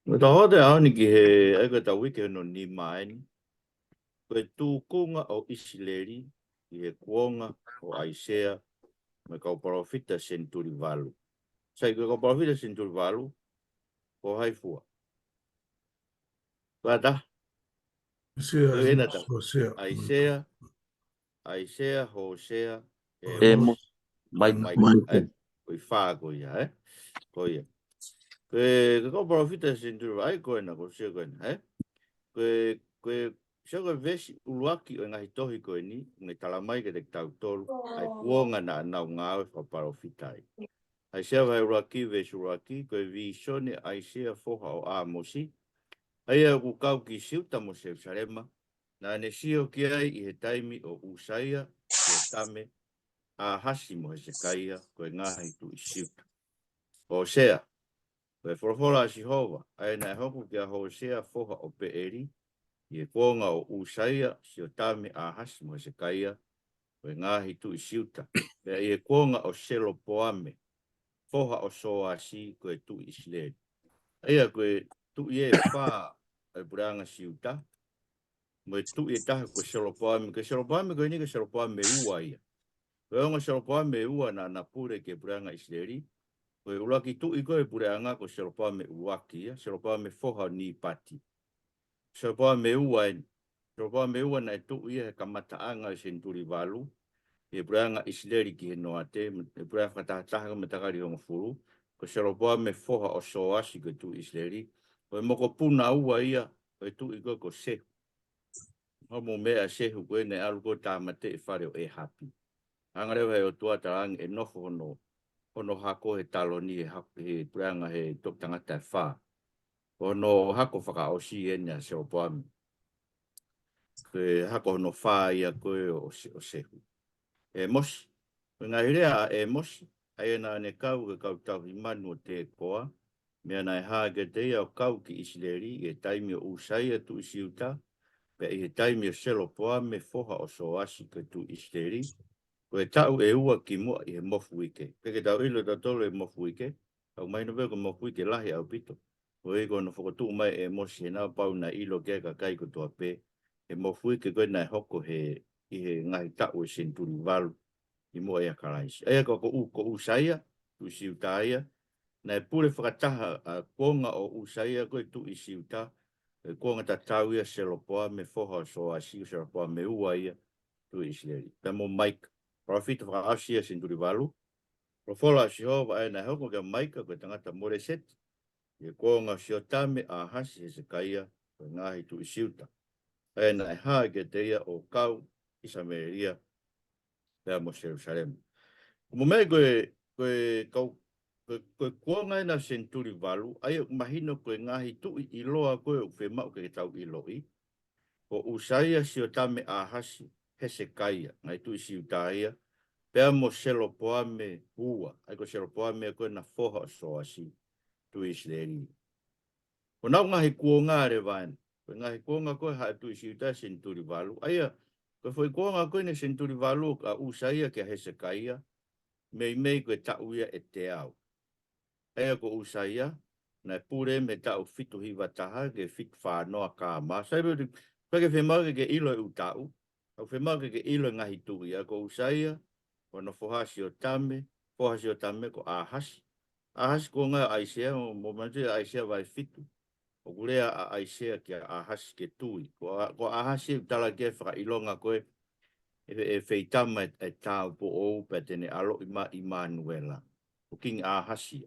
Tahu dah ni kihe, aku tahu kihe no ni main. Kau tu kunga o Israeli, kihe kuonga o Aisea, mereka Palofita senturi valu. Saya kau Palofita senturi valu, kau hai fua. Kata, kau enak tak? Hosea. Aisea, Hosea, Emosi. Maika. Kau faa kau ya, kau ya. Kau Palofita senturi valu, kau enak kau sia kau enak, Kau siapa vesi uluaki o ngahi tohi koe ni, ngai talamai ke te tau tolu, ai kuonga na anau ngawe wha Palofita. Ai sea vai uluaki vesi uluaki, koe vi sone Aisea foha o Emosi, ai a kukau ki siuta mo Jerusalema, na ne sio ki ai I he taimi o Usaia, ki he tame, a hasi mo Hesekaia, koe ngahi tu I siuta. Hosea, koe whorofora a Sihova, ai nai hoku ki a Hosea foha o Peeri, I kuonga o Usaia, si o tame a hasi mo Hesekaia, koe ngahi tu I siuta. Pea I kuonga o Selopoame, foha o Soasi, koe tu I Israeli. Ia koe tu I wha e buranga siuta, mo tu I taha koe Selopoame, koe Selopoame koe ni koe Selopoame ua ia. Koe onga Selopoame ua na pure ke buranga Israeli, koe ulaki tu I koe buranga koe Selopoame uaki ia, Selopoame foha ni pati. Selopoame ua en, Selopoame ua na tu ia he kamataanga senturi valu, e buranga Israeli ki he noate, e buranga whatahataha me takari honga furu, ko Selopoame foha o Soasi ko tu Israeli, ko e moko puna ua ia, ko e tu I ko sehu. Homo mea sehu ko e ne alu ko tāmate e whare o e hapi. Angarewa he o tua tarang e nofo hono hako he taloni he buranga he tok tangata e wha. Hono hako whaka o si e nia Selopoame. Ko e hako hono wha ia koe o sehu. Emosi. Ngā hirea a Emosi, ai nā ne kau ke kau tau I manu o te koa, mea nai haa ke te ia o kau ki Israeli, I he taimi o Usaia tu Isiuta, pe I he taimi o Selopoame foha o Soasi ke tu Israeli, ko e tau e ua ki mua I he mofu ike. Ke tau ilo tatolo e mofu ike, au mai no veko mofu ike lahi au pito. Ko e kono whakotu mai Emosi he nā pau na ilo ke ka kai ko tua pe, he mofu ike koe nai hoko I he ngahi tau e senturi valu. I mua ea karaisi. Ea ko Usaia, tu siuta ia, na e pure whakataha a kuonga o Usaia koe tu I siuta, e kuonga tatau ia Selopoame foha so a siu Selopoame ua ia tu Israeli. Pea mo Maika, Palofita whakaasia senturi valu, Profola Sihova e na hoko kia Maika koe tangata Moreset, e kuonga siotame a hasi Hesekaia, koe ngahi tu I siuta. E na e haa ke te ia o kau I Samaria, pea mo Jerusalem. Mo me koe kuonga na senturi valu, ai mahino koe ngahi tu I loa koe o whemau ke tau I loi, o Usaia si o tame a hasi Hesekaia, ngai tu I siutaia, pea mo Selopoame hua, ai ko Selopoame koe na foha soasi tu Israeli. O nau ngahi kuonga re vain, koe ngahi kuonga koe hae tu I siutaia senturi valu, ai koe foi kuonga koe ne senturi valu a Usaia ke Hesekaia, mei koe tau ia e te au. Ea ko Usaia, na pure me tau fitu hiwa taha ke fitu whanoa ka maa. Saibu, pake whemau ke ilo e utau, au whemau ke ilo ngahi tuhi. Ea ko Usaia, wano fohasi o tame ko ahasi. Ahasi ko ngā Aisea, mo manti Aisea vai fitu. O kulea a Aisea ki a ahasi ke tui. Ko ahasi tala ke whakailonga koe, e feitama e tau po ou pe tene alo Immanuela. O King Ahasi.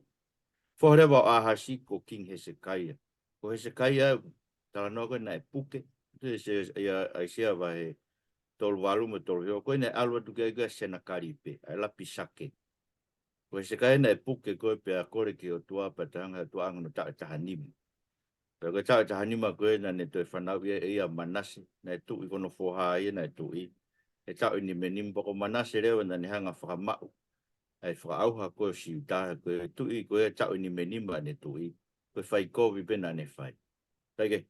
Wharewa o Ahasi ko King Hesekaia. Ko Hesekaia tala noa na e puke. Aisea wa he tolu walu me tolu heo. Koe na alua tuke ega senakari pe. Ai la pisake. Ko Hesekaia na e puke koe pe a kore ki o tua pa tanga tua angano tahanima. Pero ko tahanima koe na ne toi whanau ia manasi. Na e tu I kono foha ia na e tu I. E tau ni menim poko manase reo na ni hanga whakamau. Ai whakaauha koe si utaha koe tui koe tau ni menima ne tui. Koe whai kovi pena ne whai. Taike.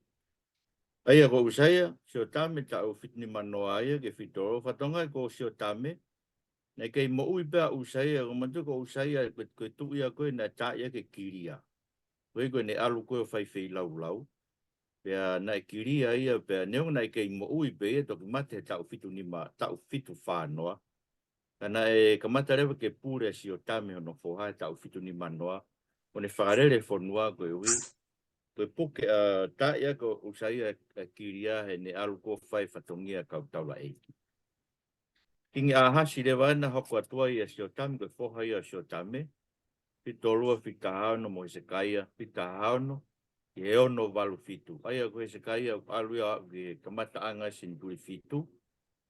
Aia ko Usaia, si o tame tau fitni manoa aia ke fitoro. Whatonga ko si o tame. Nei kei mo ui pēa Usaia, ko mantu ko Usaia koe tui a koe na taia ke kiria. Koe koe ne alu koe whai whai lau. Pea nai kiria ia, pea neonga nai kei mo ui pe e toki mate he tau fitu ni ma, tau fitu whānoa. Kana e kamata rewa ke pūre si o tame hono whoha tau fitu ni manoa. O ne whakarere whonua koe ui. Koe poke a taia ko usaia kiria he ne alu koe whai whatongia kau taula eiki. Kingi a hasi rewa ana hoko atua ia si o tame, koe whoha ia si o tame. Pitolua fita hauno mo se kaia, fita hauno. Ke ono walu fitu. Aia koe se kaia alu ia ke kamata anga sin tuli fitu.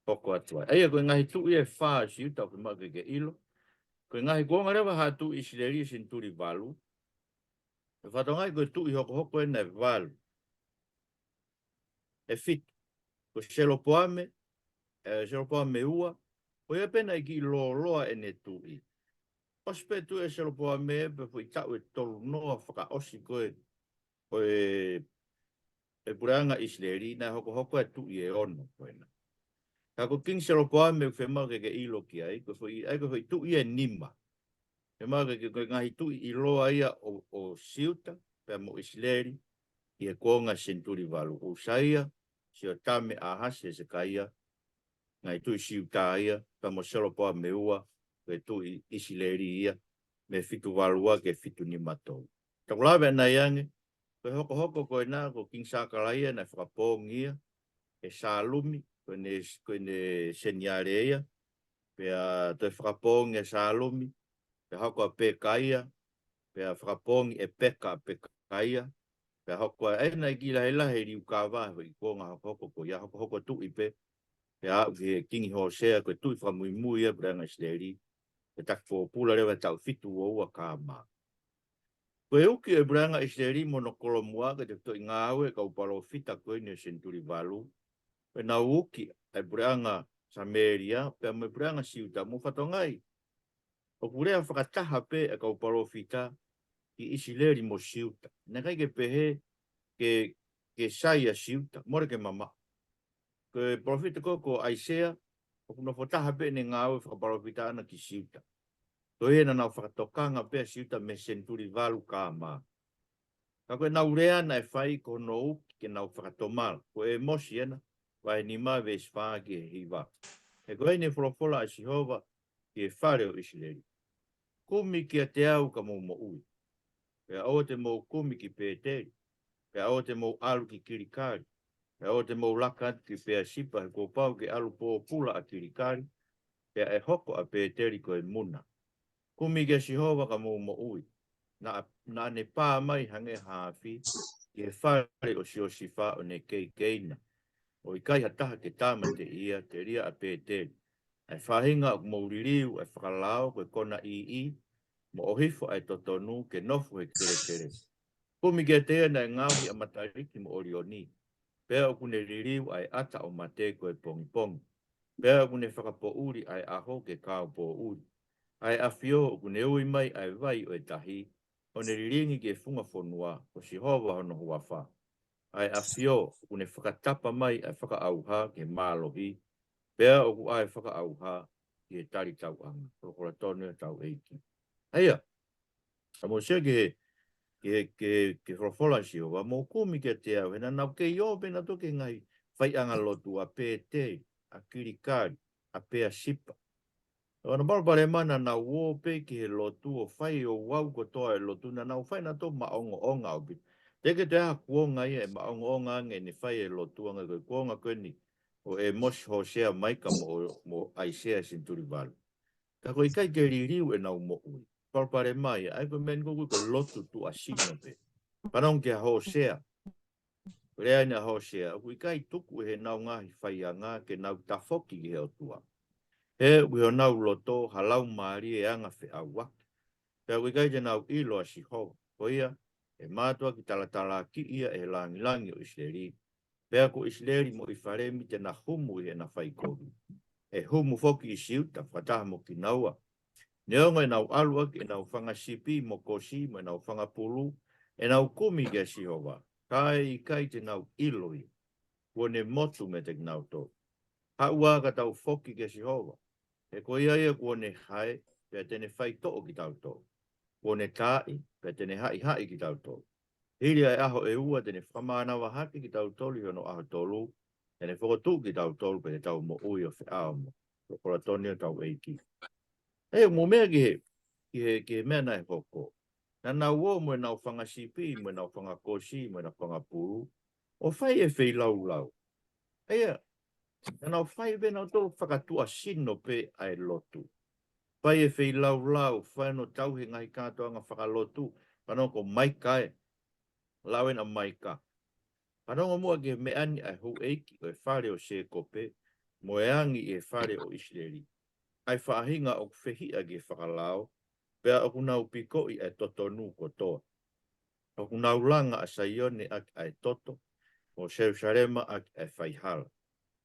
Hoko atua. Aia koe ngahi tu ia whaa si utau ke maka ke ilo. Koe ngahi kuonga rewa hatu isileri sin tuli walu. E whatongai koe tu i hoko e na walu. E fitu. Koe selopoame ua. Koe e pena i ki loa e ne tu i. Ospe tu e selopoame pe fo i tau e tolu noa whaka osi koe. Koe e pureanga isileri na hoko e tu i e ono koena. Ka ko king selopoame u whemau ke ilo ki ai. Koe fo i tu i e nima. Whemau ke ngahi tu i loa ia o siuta. Pea mo isileri. I e konga senturi walu. Usaia. Si o tame a hase se kaia. Ngai tu i siuta ia. Pea mo selopoame ua. Koe tu i isileri ia. Me fitu walua ke fitu nima tau. Takulawe na iange. Koe hoko koe nā, ko king sakalaia na whakapōngia, e sālumi, koe ne seniare ia, pea toi whakapōngia sālumi, pea hoko a pēkaia, pea whakapōngi e peka a pēkaia, pea hoko a eina i ki lahe riu kāwā, i kōnga hoko ko ia hoko tu i pe, pea au ki kingi Hosea, koe tu i whamuimui ia, prea ngai sleri, e takpo pula rewa tau fitu o ua kāmaa. Koe uki e branga i se rimo no kolomua ke te to i ngāwe kau Palofita koe ni senturi walu. Koe na uki e branga Sameria, pea me branga siuta mo whatongai. O kurea whakataha pe e kau Palofita ki isi leri mo siuta. Nā kai ke pehe ke saia siuta, more ke mama. Koe Palofita ko Aisea, o kuna whataha pe ne ngāwe whakapalofita ana ki siuta. Tohi na nau whakatokanga pea siuta me senturi walu kāma. Ka koe nau rea na e whai ko no uki ke nau whakatomal. Ko e Emosi ena, vai ni ma ve spa ki e hiwa. E koe ne wholofola a Sihova ki e whare o Isileri. Kumi ki a te au ka mou mo ui. Pea o te mou kumi ki pēteri. Pea o te mou alu ki kirikari. Pea o te mou laka ki pea sipa he ko pau ki alu po pula a kirikari. Pea e hoko a pēteri ko e muna. Kumi ki a Sihova ka mou mo ui. Na ne pā mai hange hāwhi, ki e whare o si wha o ne keina. O i kai hataha ke tāma te ia, te ria a pēteri. Ai whahinga o mauririu, ai whakalao, koe kona i, mo ohifo ai totonu, ke nofu he kere. Kumi ke te na ngauhi a matariki mo orioni. Pea o kune ririu ai ata o mate koe pongi. Pea o kune whakapo uri ai aho ke kao po uri. Ai awhio o kune ui mai ai vai o e tahi. O ne riringi ke funga whonua, o Sihova hono huawha. Ai awhio, o ne whakatapa mai ai whakaauha ke mālohi, pea o ku ai whakaauha ki e tari tau anga, prokora tonu tau eiki. Aia, a mo se ke wholofola Sihova, mo kumi ke te au, hena nau ke io pena toke ngai, whai anga lotu a pētei, a kirikari, a pēa sipa. Ona balbare mana na wo pe ki he lotu o whai o wau ko toa e lotu na nau whai na to maonga o bi. Teke te aha kuonga ia e maonga nge ni whai e lotu anga koe kuonga koe ni o Emosi Hosea Maika mo Aisea sinturi walu. Ka koe kai ke ririu e nau mo ui. Balbare mai, ai koe meni koe lotu tu a sino pe. Panong ke a Hosea. Rea ina Hosea. Koe kai tuku he nau ngahi whai a ngā ke nau tafoki ki he o tua. He ui o nau loto halau maari e anga whi au waki. Pea ui kai te nau ilo a Sihova. Ko ia, e mātua ki talatala ki ia e langi o Isleri. Pea ko Isleri mo i wharemi te na humu i e na whaikoru. E humu foki i siuta, whataha mo ki naua. Neonga e nau alua ki e nau whanga sipi mo kosi mo e nau whanga pulu. E nau kumi ki a Sihova. Kai te nau ilo i. Kone motu me te nau tō. Haua ka tau foki ki a Sihova. E ko ia kuone hae, pea tene whai to'o ki tau tō. Kuone tāi, pea tene hai ki tau tō. Hili ai aho e ua tene whamana wa haki ki tau tolu hono aho tolu. Tene whakotū ki tau tolu pe tau mo ui o whi ao mo. Kora toni o tau eiki. Hei mo mea ki he mea nai hoko. Na nau o mo nau whanga sipi, mo nau whanga kosi, mo nau whanga puru. O whai e whai lau lau. Eia, na nau whai be nau tolu whakatua sino pe ai lotu. Whai e whai lau lau, whai no tau he ngai kātoa ngā whakalotu. Pano ko Maika e. Lawen a Maika. Parongo mua ke me ani ai hou eiki o e whare o se kope, mo e angi e whare o Israeli. Ai whaahinga o whehia ke whakalao, pea o kunau piko i e totonu kotoa. O kunau langa a Saione ak ai toto, o Jerusalema ak ai whaihala.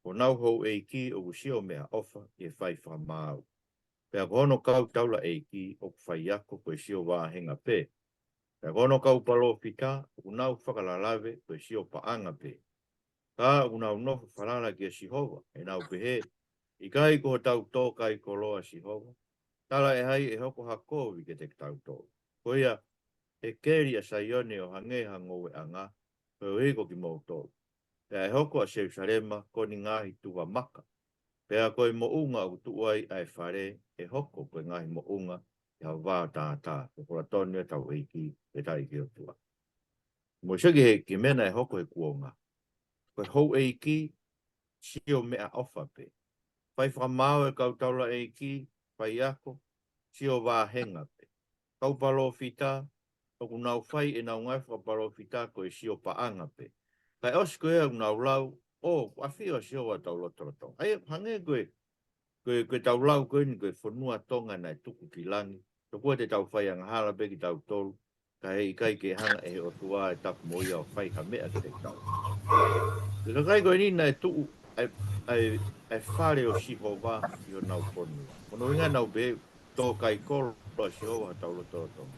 O nau hou eiki o usio mea ofa i e whai whamau. Pea kono kau taula eiki o whaiako ko e sio wāhenga pe. Pea kono kau Palofita, o kunau whakalalave ko e sio paanga pe. Ka unau nofu whalala ki a Sihova, e nau pehe. I kai ko tau tō kai ko loa Sihova. Tala e hai e hoko hakovi ke te tau tō. Koia, e keri a Saione o hangeha ngowe anga, ko e ko ki mau tō. Pea e hoko a Jerusalema ko ni ngahi tuwa maka. Pea koe mo unga o tuai ai whare, e hoko koe ngahi mo unga, e hau wā tātā, ko kora tōnia tau eiki, e tai ki o tua. Mo segi he ki mena e hoko e kuonga. Koe hou eiki, sio mea ofa pe. Pai whamau e kau taula eiki, pai ako, sio wāhenga pe. Kau Palofita, o nau whai e nau ngai wha Palofita ko e sio paanga pe. Kai osko e nau lau, o, awhio sio wa tau lotorotonga. Ai, hange koe tau lau koe ni koe whanua tonga nai tuku ki langi. To koe te tau whai anga hala pe ki tau tolu. Ka hei kai ke hanga e o tua e tapu mo ia o whai ka mea ki te tau. Ka kai koe ni nai tuku ai whare o Sihova i o nau ponua. Ono inga nau be tō kai kolo o Sihova tau lotorotonga.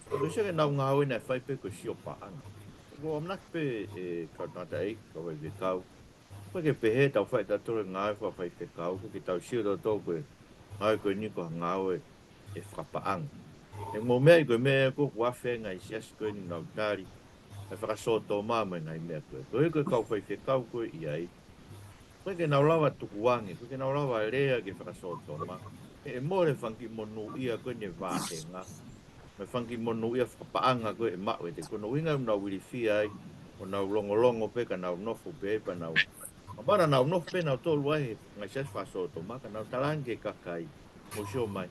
Ko se nau ngā oi nai whai pe ko sio paanga. Ko amnak pe e kautata e ka wai ke kau. Ko ke pehe tau whai tatore ngā oi whai ke kau. Ko ke tau sio tau tō koe ngā oi koe ni ko ngā oi e whakapaanga. E mō mea i koe mea ko kuawhe ngai siasi koe ni nau tari. E whakasoto māma ngai mea koe. Koe koe kau whai ke kau koe i ai. Koe ke nau lawa tukuange, koe ke nau lawa rea ke whakasoto ma. E mōre whanki monu ia koe ne vāhenga. Me whanki monu ia whakapaanga koe e mau e te kono winga nau wiriwhi ai. O nau longo pe ka nau nofo pe pa nau. Mabara nau nofo pe nau tolu ai ngai sias whasoto ma ka nau talange kakai. Mo sio mai.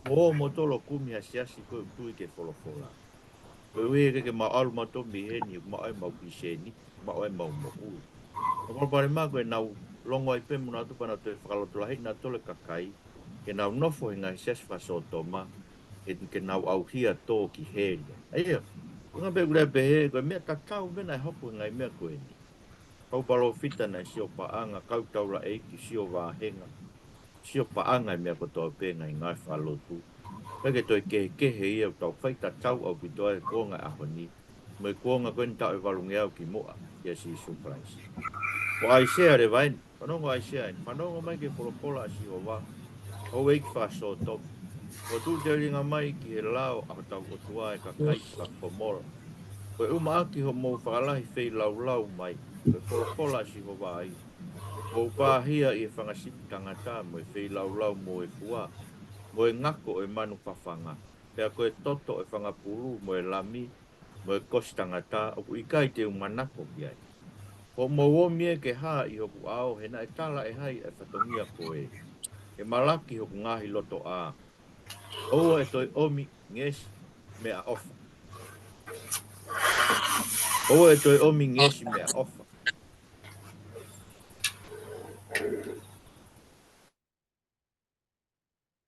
Mo tolo kumi a siasi koe utui ke wholofola. Koe ue ke mau alu mau tombi heni, mau ai mau kiseni, mau ai mau mo ui. Ko pare ma koe nau longo ai pe muna tu pana te whakalotula hei na tole kakai. Ke nau nofo i ngai sias whasoto ma. Ke nau au hia tō ki heria. Eia, kunga pe kura pehe, koe mea tatau mena e hopo ngai mea koe ni. Kau Palofita na sio paanga, kau taura eiki sio wāhenga. Sio paanga mea kotoa pe ngai ngai whalotu. Peke toi kehe ia tau whai tatau au pitoa e kuonga ahoni. Moi kuonga koe ni tau e walungi au ki moa, ia si surprise. Ko Aisea re vaini, whanongo Aisea ni, whanongo mai ke polopola a si o wā. O eiki whasoto. O tu te ringa mai ki he lao a tau o tua e ka kai ka komola. Koe umaaki ho mou whakalahi whei lau mai. Koe polopola si ho wai. Mou pāhia i e whangasipi tangata mo e whei lau mo e fua. Mo e ngako e manu whawhanga. Pea koe toto e whangapuru mo e lami. Mo e kosi tangata o ku ikai te umanako ki ai. Ko mou o mie ke haa i hoku ao he na e tala e hai e whatongia koe. E malaki hoku ngahi loto a. Oua e toi omi ngesi mea ofa. Oua e toi omi ngesi mea ofa.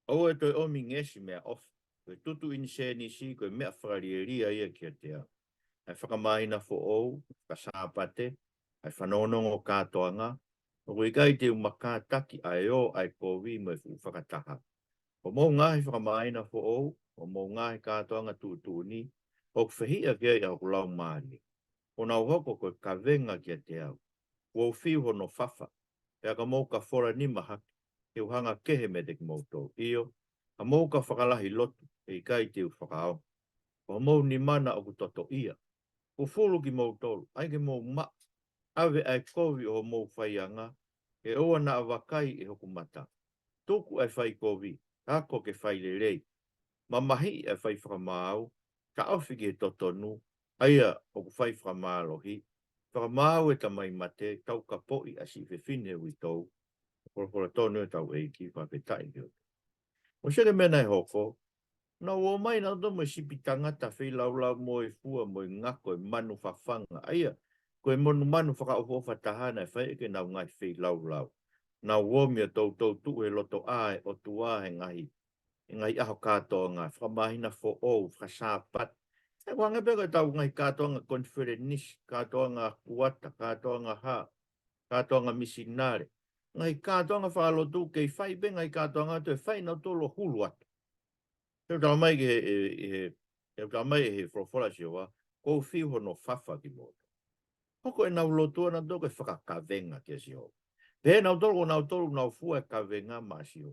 Oua e toi omi ngesi mea ofa. Koe tutu ini se ni si koe mea whakarieria ia kia te au. Ai whakamahina fo ou, whakasāpate, ai whanonongo kātoanga. O koe kai te umakātaki ai o ai kōwi mo e whakataha. O mō ngahi whakamahina fo ou, o mō ngahi kātoanga tūtūni, o kwhehia kia i au lau maani. O nau hoko koe kawenga kia te au. Ua uwhiu hono whawha. Pea ka mō ka whora ni mahaki. Te uhanga kehe me te ki mōtou. Io, ka mō ka whakalahi lotu. E kai te u whakao. O mō ni mana o ku toto ia. o fulu ki mo tolu, ai ke mo ma, ave ai kovi o mo whaianga, e oa na avakai e hoku mata. Tuku ai whai kovi, ako ke whai le rei, ma mahi ai whai whakamau, ka awhi ke totonu, aia o ku whai whakamalohi, whakamau e tamai mate, tau ka poi a si whewhine ui tau, kora tonu e tau eiki, whapetai ki o. O sere mena e hoko, na o mai na do mo sipi tangata whai laulau mo e fua mo e ngako e manu whawhanga. Aia, ko e manu whakaohofa tahana e whai eke nau ngai whai laulau. Na uomia tau tu e loto ae o tua he ngahi. E ngai aho katoa ngā whamahina fo o whasāpat. E wanga peka tau ngai katoa ngā konferenis, katoa ngā kuata, katoa ngā ha, katoa ngā misinare. Ngai katoa ngā whalotu kei whai be ngai katoa ngā tu e whai na tolo huluat. Tau tau mai he whorofora si oa, kou whiho no whawha ki mō. Hoko e nau lotua na toko e whakakavenga kia si oa. Pē nau tolu nau fua e kavenga ma si oa.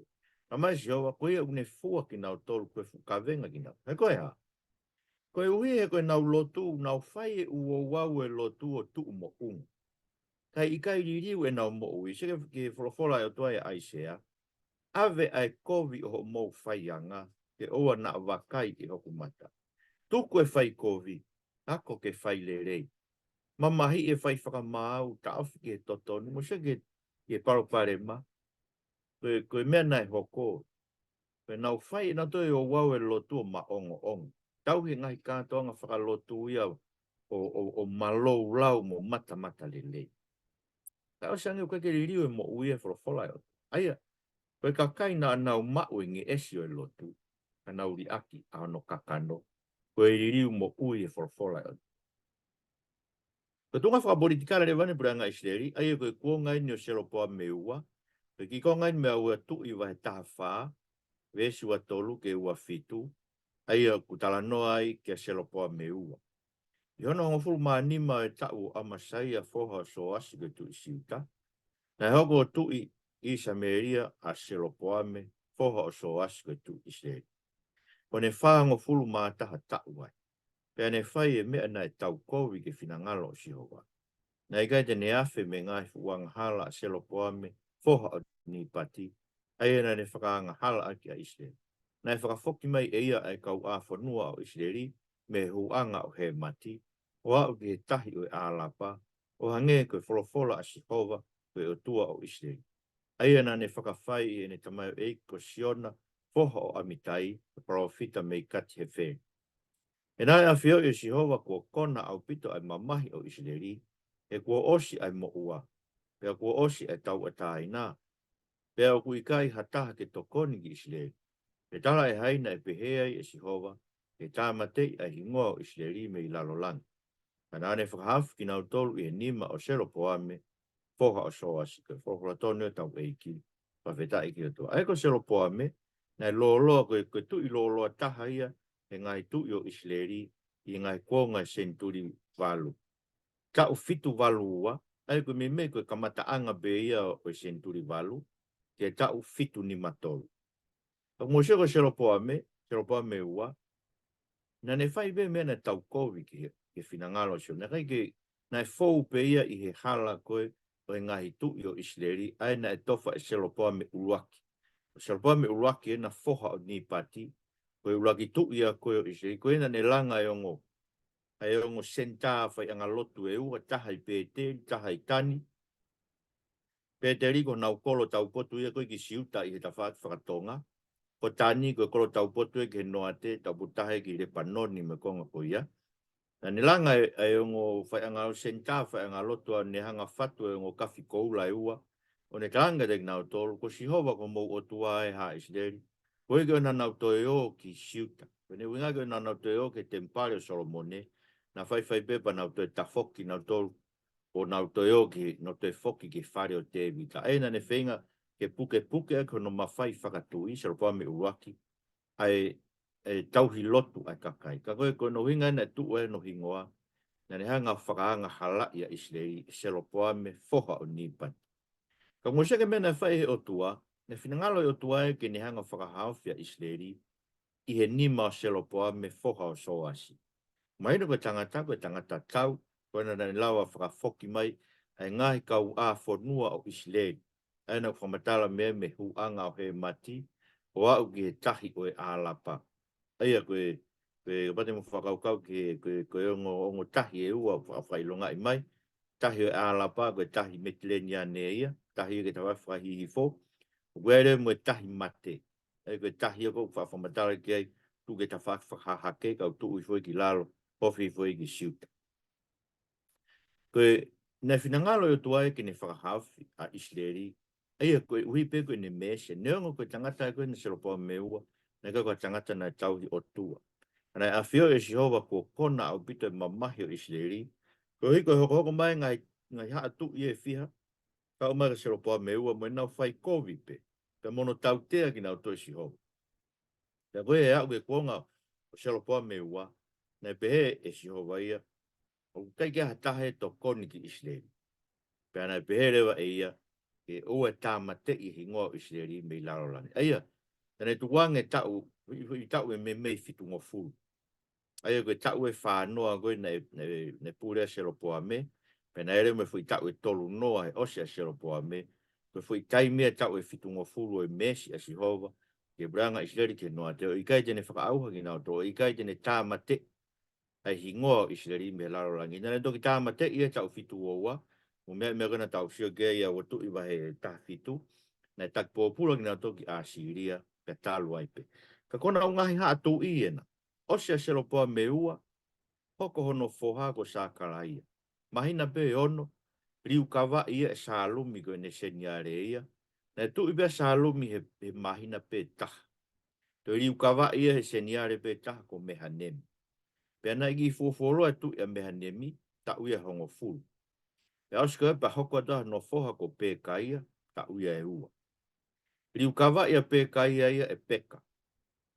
Na mai si oa, koe e une fua ki nau tolu koe kavenga ki nau. He koe ha? Koe ui he koe nau lotu, nau whai e ua wau e lotu o tu mo ungu. Kai ikai ririu e nau mo ui, seke ki whorofora e o tua e Aisea, ave ai kovi o mo whaianga, ke oa na wakai ki hoku mata. Tuku e whai kovi, ako ke whai le rei. Mamahi e whai whakamau, taofi ke totonu, mo se ke paropare ma. Koe mea nai hoko. Koe nau whai e na toi o wau e lotu ma ongo ongo. Tau he ngai kātoa ngā whakalotu ia o malou lau mo mata le lei. Tau sangi o koe ke ririu e mo ui e whorofora e o. Aia, koe ka kaina anau mau ngi esio e lotu. Anau ri aki ano kakano. Koe ririu mo ui e whorofora e o. Ko tunga whakapolitikara le wane pura ngā Israeli, aia koe kua ngai ni o seropoa meua. Koe ki kua ngai mea ua tu i wahe taha whaa. Vesi wa tolu ke ua fitu. Aia kutala noa ai ke seropoa meua. I hono ngofuru maa nima e tau amasai a foha so asi ke tu i siuta. Na hoko tu i Samaria a seropoa me foha so asi ke tu i Israeli. Kone whaa ngofuru maa taha tau ai. Pea ne whai e mea na e tau kovi ke finangalo si hoa. Na i gai te ne afe me ngai fuanga hala a selopoa me foha o ni pati. Aia na ne whakaanga hala aki a Israeli. Na e whakafoki mai e ia ai kau a whanua o Israeli me huanga o he mati. O au ki he tahi o e ālapa. O hange koe wholofola a Sihova koe o tua o Israeli. Aia na ne whakawhai e ne tamai o eiko siona foha o amitai. Palofita Maika he whēn. E nai a whio i Sihova kua kona au pito ai mamahi o Israeli, e kua osi ai mo ua, pea kua osi ai tau atai nā. Pea o kui kai hataha ke tokoni ki Israeli. E tala e haina e pehea i Sihova, e tāmatei ai hingoa o Israeli me i lalolang. Kana ane whakahafu ki nau tolu i he nima o seropoame, foha o soasi, ke whokura tonu e tau eiki, pawheta iki o tua. Aiko seropoame, nai looloa koe tu i looloa taha ia, e ngai tu i o Israeli, i ngai kua ngai senturi walu. Ka u fitu walu ua, ai koe me koe kamata anga be ia o senturi walu, ke ta u fitu ni matolu. Ka ngosio ko seropoame ua, na ne whai be mea na tau kovi ke finangalo sio. Na kai ke nai fou pe ia i he hala koe o ngai tu i o Israeli, ai na e tofa e seropoame uruaki. Seropoame uruaki e na foha o ni pati, koe ulaki tu ia koe o Israeli, koe na ne langa e ongo. Ai ongo senta whai anga lotu e ua, taha i pēteri, taha i tani. Pēteri ko nau kolo tau potu ia koe ki siuta i he tawhaki whakatonga. Ko tani koe kolo tau potu e ke noa te, tau putahe ki le panoni me konga ko ia. Na ne langa e ongo whai anga o senta, whai anga lotu a ne hanga whatu e ongo kafi koula e ua. O ne tanga dek nau tolu, ko Sihova ko mou o tua e ha Israeli. Koe ke ona nau toe o ki siuta. Pene winga ke ona nau toe o ke tempare o Solomone. Na whai pepa nau toe tafoki nau tolu. O nau toe o ki nau toe foki ki whare o te vita. Aina ne whenga ke puke e kono mawhai whakatui. Seropoa me uaki. Ai tauhi lotu ai kakai. Ka koe koe no hinga na tu e no hingoa. Na ne hanga whakaanga hala ia Israeli. Seropoa me foha o nipan. Ka ngoseke mena whai he o tua. Ne whinangalo o tua e ke ne hanga whakahawhia Israeli. I he nima o Seropoa me foha o soasi. mai no tangata tau ko na lawa whakafoki mai ai ngahi kau a whanua o Israel ai na whamatala me huanga o he mati o au ki he tahi o e alapa aia koe pate mo whakaukau koe ongo tahi e ua whailonga i mai tahi o e alapa koe tahi metilenia ne ia tahi e ke tawa whahihi fo koe mo e tahi mate ai koe tahi o koe whamatala ki ai tu ke ta whakahake kau tu i fwoi ki lalo pofi fwoi ki siuta koe na finangalo yo tuai ke ne whakahawhi a Israeli aia koe ui pe koe ne mese neongo koe tangata koe ne seropoa meua na koe tangata na tauhi o tua ana a fio e Jehova ko kona au pito e mamahi o Israeli koe hiko hoko mai ngai haa tu i e fiha ka o mai seropoa meua mo nau whai kovi pe ka mono tau tea ki nau toi Jehova ka koe e au ke kuonga o seropoa meua na pehe e Jehova ia o kai kia hatahe to koni ki Israeli. Pea nai peherewa e ia, e oe tāmate i hingoa o Israeli mei larolani. Aia, tane tuwange tau, i tau e me mei fitu ngofuru. Aia koe tau e whānoa koe ne pūrea seropoa me, pea nai ere me fui tau e tolu noa he osea seropoa me, koe fui taimea tau e fitu ngofuru e mesi a Jehova, ke branga Israeli ke noa teo, i kai tene whakaauha ki nao to, i kai tene tāmate, ai hingoa Israeli me laro langi. Nana toki tāmate ia tau fitu oua. Mo mea kona tau sio gea ia watu iwa he tā fitu. Nai tak pōpura ki nga toki a Siria pe tālu aipe. Ka kona o ngahi haa tū i ena. Osea seropoa me ua. Hoko hono foha ko sākara ia. Mahina pe ono. Riu kawa ia e sālumi ko ne seniare ia. Nai tū iwa sālumi he mahina pe taha. To riu kawa ia he seniare pe taha ko meha nemi. Pea na igi fuofoloa tu ia meha nemi, ta uia hongo fulu. Pea oska pa hoko ta no foha ko pēkaia, ta uia e ua. Riu kawa ia pēkaia ia e peka.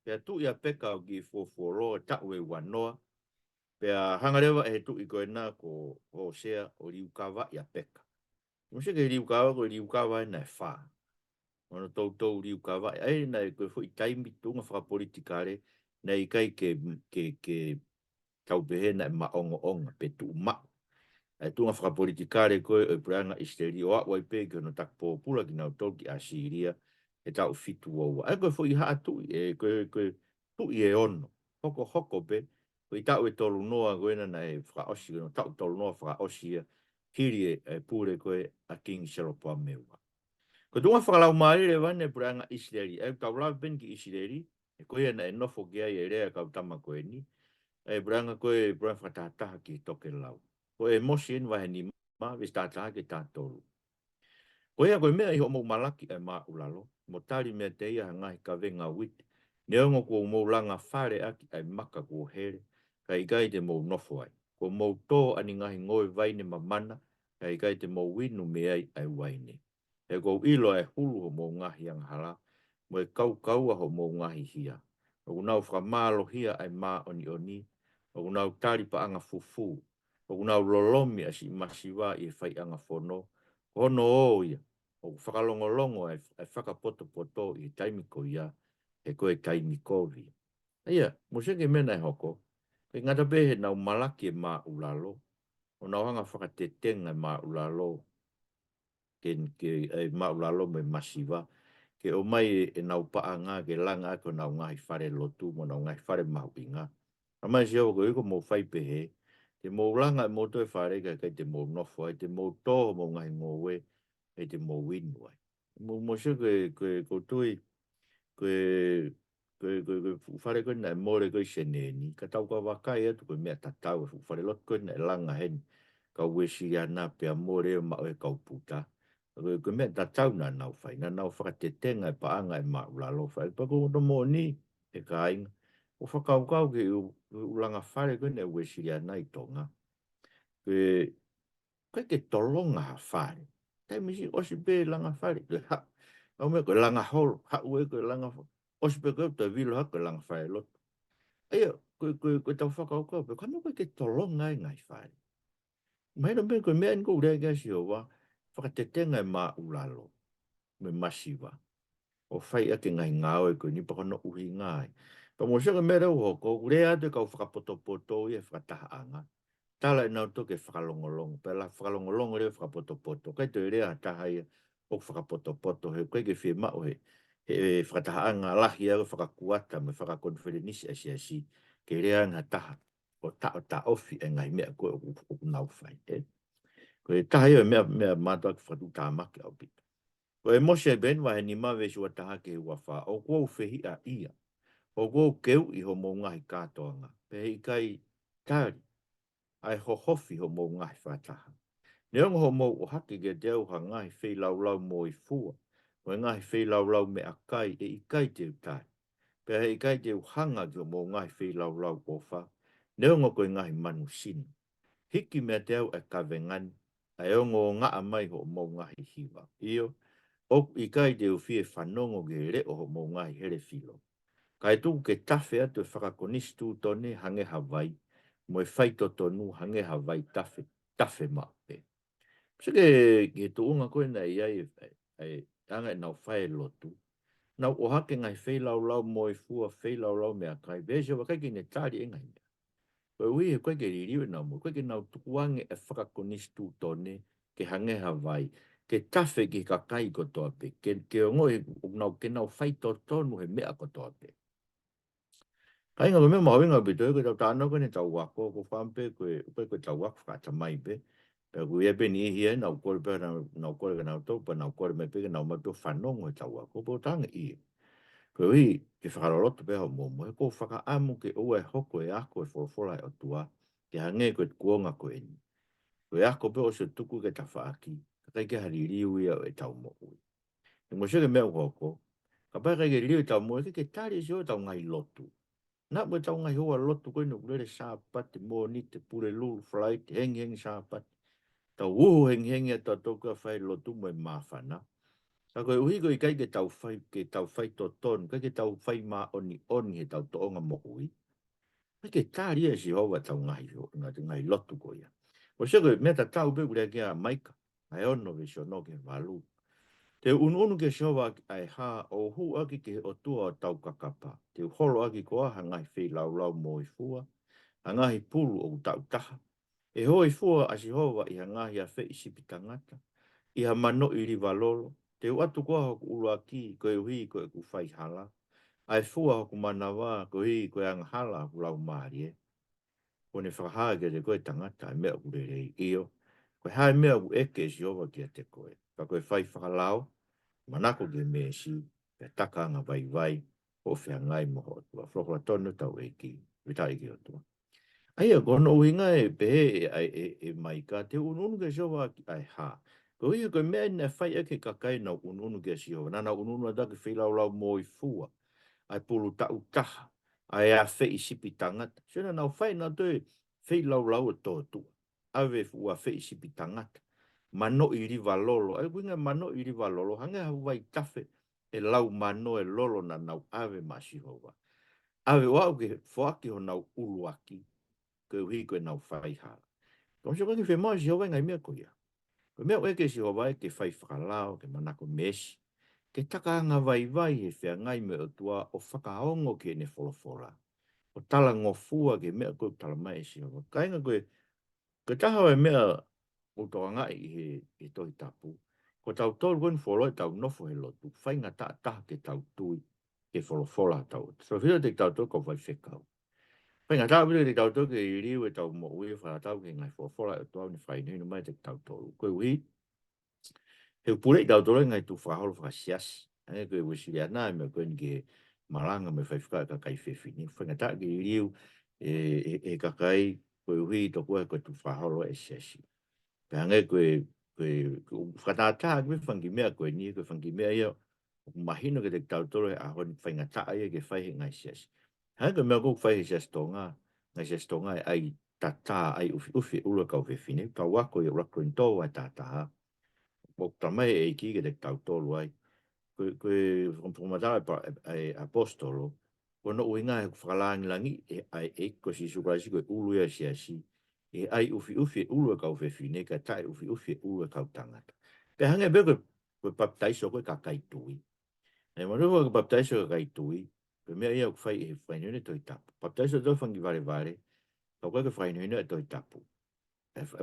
Pea tu ia peka o gi fuofoloa ta ue wanoa. Pea hangarewa e tu i koe nā ko Hosea o riu kawa ia peka. Mose ke riu kawa ko riu kawa e nai wha. Ono tau riu kawa e nai koe fu i taimi tunga whakapolitikare na i kai ke tau behena e maongo-onga, pe tu ma. E tunga whakapolitikare koe o pranga Israeli o awa i peke no tak pōpula ki nau toki a Syria e tau fitu oua. E koe fo i haa tui, e koe tui e ono, hoko pe, koe i tau e tolu noa koe na e whakaosi, no tau tolu noa whakaosi hiri e pūre koe a King Seropoa meua. Ko tunga whakalau maare wane pranga Israeli, e tau lau ben ki Israeli, e koe na e nofo gea i e rea kau tama koe ni, e branga koe branga whatataha ki toke lau. Ko Emosi en wahe ni ma, vis tātaha ki tātolu. Ko ea koe mea i homo malaki e maa ulalo, mo tari mea te ia hangahi ka venga witi, neongo ko mou langa whare aki ai maka ko here, ka i gai te mou nofo ai. Ko mou tō ani ngahi ngoe vaine mamana, ka i gai te mou winu me ai waine. E ko ilo e hulu ho mou ngahi ang hala, mo e kau ho mou ngahi hia. O nau whamalo hia ai maa oni, o nau tari pa anga fufu, o nau lolomi asi masiwa i whai anga whono, hono o ia, o whakalongolongo e whakapoto i taimiko ia, e koe taimiko vi. Ia, mo seke mena e hoko, e ngata pehe nau malaki e maa ulalo, o nau hanga whakatetenga e maa ulalo, ke maa ulalo me masiwa, ke o mai e nau paanga ke langa ako nau ngahi whare lotu, mo nau ngahi whare mahu inga. Amai si ko iko mo fai pehe, te mo langa mo to e whare ka te mo nofo ai, te mo toho mo ngahi ngowe, e te mo winu ai. Mo si ko tui, ko whare koe na e more koe seneni, ka tau ka wakai atu koe mea tatau, whare lot koe na e langa hen, ka wesi ana pe a more e mao e kau puta. Koe mea tatau na nau whai, na nau whakatetenga e paanga e maa ulalo whai, pa ko mo ni e ka inga. O whakaukau ke ulanga whare koe ne wesi ana i tonga. Koe ke tolonga ha whare. Tai misi osi pe langa whare, koe ha. Au mea koe langa holo, ha ue koe langa whare. Osi pe koe ta vilo ha koe langa whare lot. Eia, koe tau whakaukau pe, kama koe ke tolonga e ngai whare. Maina mea koe mea nko urea kia si o wa, whakatetenga e maa ulalo, me masiwa. O whai ake ngai ngāo e koe ni pakano uhi ngai. Pa mo se me ho ko rea de ka whakapoto e whakatahaanga. Tala na to ke whakalongolong, pe la whakalongolong re whakapoto. Kai te rea tahai o whakapoto he koe ke whima o he whakatahaanga lahi au whakakuata me whakakonferenisi asi ke rea ngā taha o ta ofi e ngai mea koe o nau whai. Koe tahai o mea mātua ki whakatu tāmaki au pita. Koe Emosi e ben wahe ni mawe sua taha ke hua wha o kou whihi a ia. O kou keu i ho mō ngahi kātoanga. Pe hei kai tāri ai ho hofi ho mō ngahi whataha. Neonga ho mō o hake ke te au ha ngahi whei lau mō i fua. O ngahi whei lau me a kai e i kai te utai. Pe hei kai te uhanga ki ho mō ngahi whei lau o wha. Neonga koe ngahi manu sinu. Hiki mea te au e kawengani. Ai ongo ngā mai ho mō ngahi hiwa. Iyo. O i kai te uwhie whanongo ge re o ho mō ngahi here filo. Kai tū ke tawhe atu e whakakonistu tone hange Hawaii. Mo e whaito tonu hange Hawaii tawhe mape. Sike ke tuunga koe nei ai anga e nau whae lotu. Nau o hake ngai whei lau mo e fua whei lau mea kai. Bese wa kai ki ne tāri e ngai mea. Koe ui he koe ke ririu e nau mo. Koe ke nau tukuange e whakakonistu tone ke hange Hawaii. Ke tawhe ki ka kai ko toa pe. Ke o ngoi ke nau whaito tonu he mea ko toa pe. Kai ngā mea mawinga bito e koe tau tāna koe ne tau wako ko whampe koe tau wako whakata mai pe. Pe koe e pe ni hia nau kore pe nau kore ka nau tau pa nau kore me pe ke nau mato whanongo e tau wako po tanga i. Koe ui ke whakaroloto pe hau momo e ko whakaamu ke ua e hoko e ako e whorofora e o tua ke hange koe kuonga koe ni. Koe ako pe o se tuku ke ta whaaki kai ke haririu ia e tau mo ui. E mo seke mea hoko ka pai kai ke riu e tau mo e ke tari se o tau ngai lotu. Nā mwe tau ngai hoa lotu koe no kulere sāpati mō ni te pure lulu flight hengi sāpati. Tau uhu hengi a tau toka whai lotu mo e māwhana. Ka koe uhi koe kai ke tau whai to tonu, kai ke tau whai mā oni he tau toonga mo ui. Kai ke tāri e si hoa tau ngai lotu koe ia. O se koe mea ta tau pe kure kia Maika, ai ono ve si ono ke walu. Te unu ke showa ai ha o hu aki ke o tua o tau kakapa. Te holo aki koa hangai whei lau mo i fua. Hangahi pulu o tau taha. E hoi fua a si hoa i hangahi a whei sipi tangata. I ha mano i riva lolo. Te uatu koa hoku ulu aki koe uhi koe ku whai hala. Ai fua hoku manawa koe hi koe anghala hoku lau maari e. Kone whakahaa ke te koe tangata e mea kurerei iyo. Koe hae mea ku eke si hoa kia te koe. Ka koe whai whakalao. Manako ke mesi, pe taka nga vai, o whea ngai moho atua. Whokora tonu tau e ki, vitai ki atua. Aia, kono uhinga e pehe e Maika, te ununu ke siova ai ha. Ko hia koe mea ina whai ake kakai na ununu ke siova. Nana ununu a dake whilau mo i fua. Ai pulu tau taha. Ai a whei sipi tangata. Sena nau whai na toi whilau e tōtua. Awe fua whei sipi tangata. Mano i riva lolo. Ai kuinga mano i riva lolo. Hange hawai tafe e lau mano e lolo na nau ave masi hoa. Ave wau ke whaaki ho nau uluaki. Ke uhi koe nau whaiha. Kau se kangi whemau si hoa ngai mea koia. Ko mea eke si hoa ke whai whakalao, ke manako mesi. Ke taka anga vai e whea ngai me o tua o whakaongo ke ne wholofora. O tala ngofua ke mea koe tala mai si hoa. Kainga koe, ke taha e mea o toa ngai he tohi tapu. Ko tau tolu koen wholoi tau nofo he lotu. Whainga taha ke tau tui ke wholofola tau. So whio te tau tolu ko whai whekau. Whainga taha whio te tau tolu ke i riu e tau mo ui whara tau ke ngai wholofola e toa ni whaininu mai te tau tolu. Koe ui, he pule tau tolu ngai tu whaholo whakasiasi. Hei koe wisiri ana me koen ke maranga me whaifuka ka kai whewhini. Whainga taha ke i riu e kakai koe ui to koe koe tu whaholo e siasi. Pehange koe whakatata koe whangi mea koe ni, koe whangi mea ia, mahino ke te tautoro e ahoni whaingata ia ke whaihe ngai siasi. Hange koe mea koe whaihe siasi tonga, ngai siasi tonga e ai tata, ai ufi ula kau whewhine, pa wako i rako in tō ai tata. Mok tamai e ki ke te tautoro ai. Koe whamatara e apostolo, koe no uinga e whakalangi langi e ai e ko si sukarasi koe ulu ia siasi. E ai ufi ulu kau whewhine, ka tai ufi ulu kau tangata. Pe hange beko koe baptaiso koe ka kai tui. E maruwa koe baptaiso ka kai tui, Pe mea ia fai e whainune toi tapu. Paptaiso doi whangi vare vare, kau koe ke whainune e toi tapu.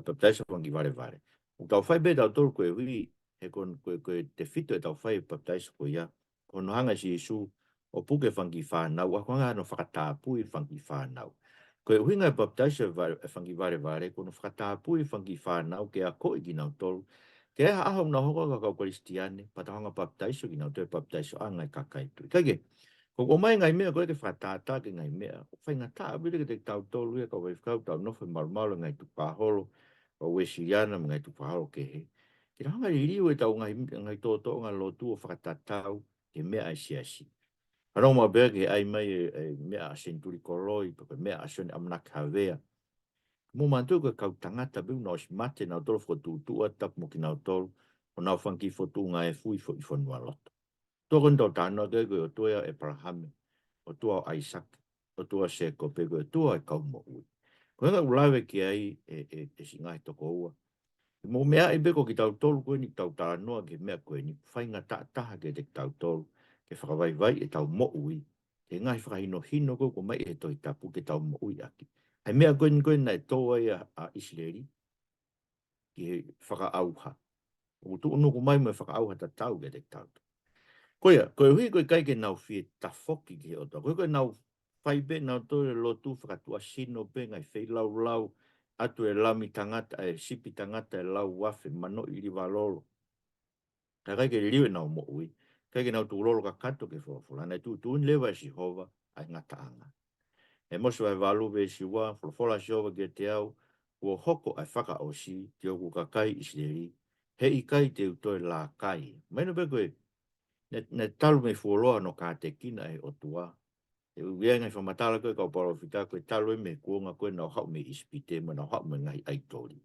Paptaiso whangi vare vare. O tau whai be tau tolu koe hui, he kon koe te fito e tau whai paptaiso koe ia. Kono hanga si isu, o puke whangi whanau, a koanga no whakatapui whangi whanau. Koe hui ngai paptaiso e whangi vare vare, kono whakatapui whangi whanau, ke a koe ki nau tolu. Ke ha aho na hoko ka kau Kristiane, patahanga paptaiso ki nau te paptaiso a ngai kakaitu. Kage, ko mai ngai mea koe ke whatata ke ngai mea. Whai ngata abire ke te tau tolu e ka wai whakau tau nofe marumalo ngai tu paholo, o wesiriana ngai tu paholo ke he. Ke ranga ririu e tau ngai tō ngā lotu o whakatatau ke mea ai siasi. Anong ma bea ke ai mai mea a senturi koroi, pe mea a soni amnak hawea. Mo mantu ko kau tangata biu na os mate na tolu fo tu atap mo ki na tolu, o na whanki fo tu ngā e fui fo i fo nualoto. Tōkon tau tāna ke koe o toia e Parahame, o tua o Isaac, o tua Seko, pe koe tua e Kaumo ui. Koe nga ulawe ki ai e singai toko ua. Mo mea i beko ki tau tolu koe ni tau tānoa ke mea koe ni whainga taha ke te tau tolu, ke whakawai vai e tau mo ui, ke ngai whakahino hino koe ko mai e toi tapu ke tau mo ui aki. Hai mea koe ni koe na e tōa ia a Israeli, ki he whakaauha. O tu unuku mai me whakaauha ta tau ke te tau. Koe hui koe kai ke nau fie tafoki ki o toa. Koe nau whaibe nau tōre lotu whakatua sino pe ngai whei lau atu e lami tangata e sipi tangata e lau wafe mano i riwa lolo. Kai ke liwe nau mo ui. Kai ke nau tu lolo ka kato ke whawafula. Nei tu tuun lewa e si hova ai ngata anga. E mosu ai walu ve si wa, whawafula si hova ke te au, ua hoko ai whaka o si, te oku ka kai isleri. He i kai te utoe la kai. Maino pe koe, ne talu me fuoloa no ka te kina e o tua. E uia ngai whamatala koe kau Palofita koe talu e me kuonga koe nau hau me ispite mo nau hau me ngai aitori.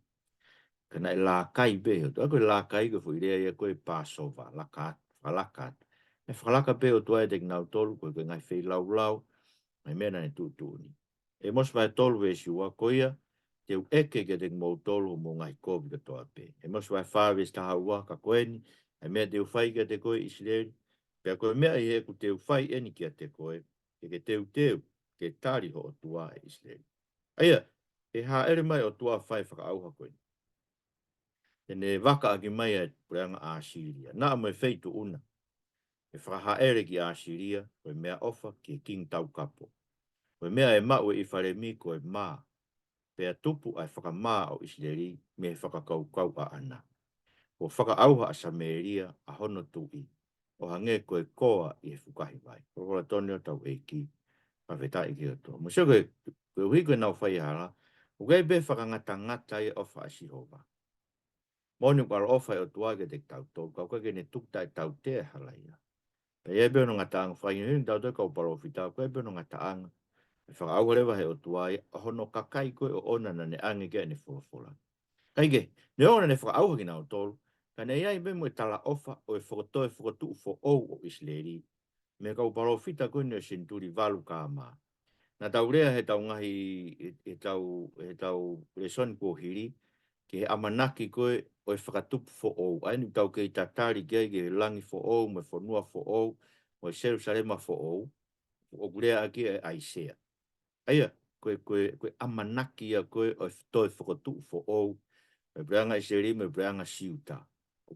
Kana e la kai be o tua koe la kai koe fuirea ia koe Passover, whalakat. E whalaka pe o tua e te nau tolu koe ngai whei lau, mai mena ne tūtūni. E mos vai tolu e siua koia, te u eke ke te mou tolu mo ngai kovi ka toa pe. E mos vai whāwes ta haua ka koeni, e mea te u whai ke te koe Israeli, pea koe mea i he ku te u whai eni kia te koe, ke te u ke tāri ho o tua e Israeli. Aia, e hā ere mai o tua whai whakaauha koe. E ne waka aki mai e pureanga a Syria. Nā mo e feitu una. E whakaha ere ki a Syria, koe mea ofa ki King Tau Kapo. Koe mea e mau e i whare mi koe maa. Pea tupu ai whakamaa o Israeli me whakakaukau a ana. O whakaauha a Samaria a hono tui. O hange koe koa i e whukahi vai. Koe toni o tau e ki. Pawheta i ki o tō. Mo seo koe hui koe nau whai hala. O gai be whakangata i ofa a Sihova. Moni kwa ofa e o tuage te tau tō. Kau kake ne tukta e tau te hala ia. Pea e be no ngataanga whai ni tau tō kau Palofita. Koe be no ngataanga. E whakaawarewa he o tuai, hono kakai koe o ona na ne ange kia ne whulawhula. Kaike, ne ona ne whakaauha ki nao tolu, ka ne iai me mo e tala ofa o e whakatoe whakatu fo ou o Israeli, me kau Palofita koe ne o senturi valu ka maa. Na tau rea he tau ngahi, he tau Lesoni ko hiri, ke he amanaki koe o e whakatupu fo ou. Ainu tau ke i tatari kia ke langi fo ou, me whanua fo ou, mo e Jerusalema fo ou, o kurea aki e Aisea. Aia, koe amanaki a koe o toi whakatu fo ou, me breanga Israeli, me breanga siuta.